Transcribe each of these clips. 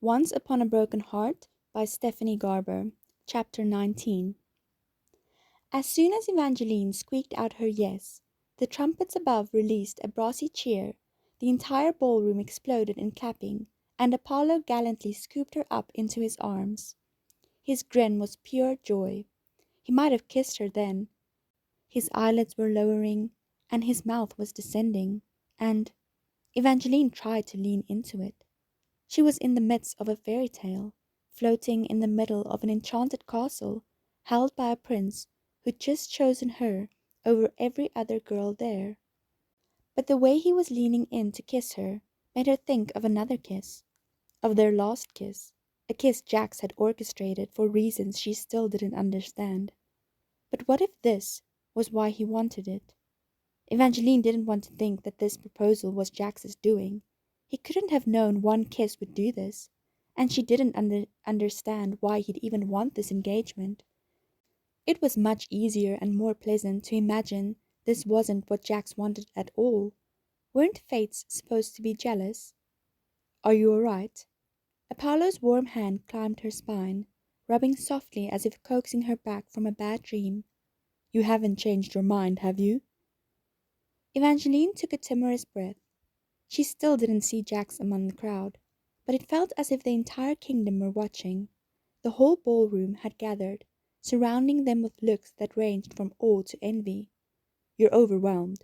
Once Upon a Broken Heart by Stephanie Garber, Chapter 19. As soon as Evangeline squeaked out her yes, the trumpets above released a brassy cheer, the entire ballroom exploded in clapping, and Apollo gallantly scooped her up into his arms. His grin was pure joy. He might have kissed her then. His eyelids were lowering, and his mouth was descending, and Evangeline tried to lean into it. She was in the midst of a fairy tale, floating in the middle of an enchanted castle, held by a prince who'd just chosen her over every other girl there. But the way he was leaning in to kiss her made her think of another kiss, of their last kiss, a kiss Jax had orchestrated for reasons she still didn't understand. But what if this was why he wanted it? Evangeline didn't want to think that this proposal was Jax's doing. He couldn't have known one kiss would do this, and she didn't understand why he'd even want this engagement. It was much easier and more pleasant to imagine this wasn't what Jax wanted at all. Weren't fates supposed to be jealous? Are you all right? Apollo's warm hand climbed her spine, rubbing softly as if coaxing her back from a bad dream. You haven't changed your mind, have you? Evangeline took a timorous breath. She still didn't see Jax among the crowd, but it felt as if the entire kingdom were watching. The whole ballroom had gathered, surrounding them with looks that ranged from awe to envy. You're overwhelmed.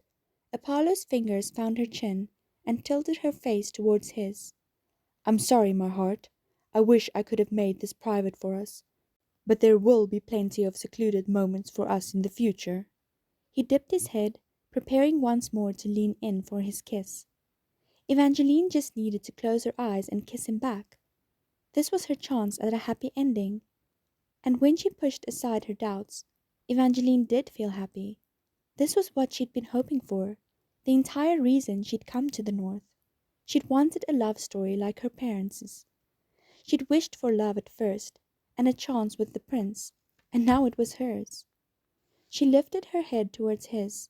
Apollo's fingers found her chin and tilted her face towards his. I'm sorry, my heart. I wish I could have made this private for us, but there will be plenty of secluded moments for us in the future. He dipped his head, preparing once more to lean in for his kiss. Evangeline just needed to close her eyes and kiss him back. This was her chance at a happy ending. And when she pushed aside her doubts, Evangeline did feel happy. This was what she'd been hoping for, the entire reason she'd come to the North. She'd wanted a love story like her parents'. She'd wished for love at first, and a chance with the prince, and now it was hers. She lifted her head towards his.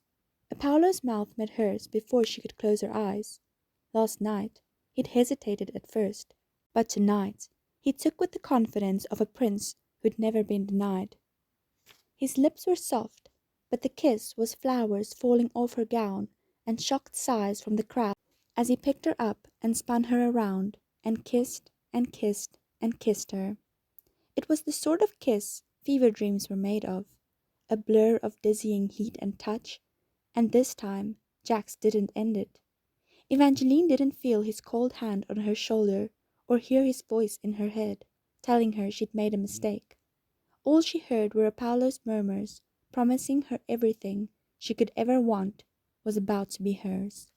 Apollo's mouth met hers before she could close her eyes. Last night, he'd hesitated at first, but tonight he took with the confidence of a prince who'd never been denied. His lips were soft, but the kiss was flowers falling off her gown and shocked sighs from the crowd as he picked her up and spun her around and kissed and kissed and kissed her. It was the sort of kiss fever dreams were made of, a blur of dizzying heat and touch, and this time Jax didn't end it. Evangeline didn't feel his cold hand on her shoulder or hear his voice in her head, telling her she'd made a mistake. All she heard were Apollo's murmurs, promising her everything she could ever want was about to be hers.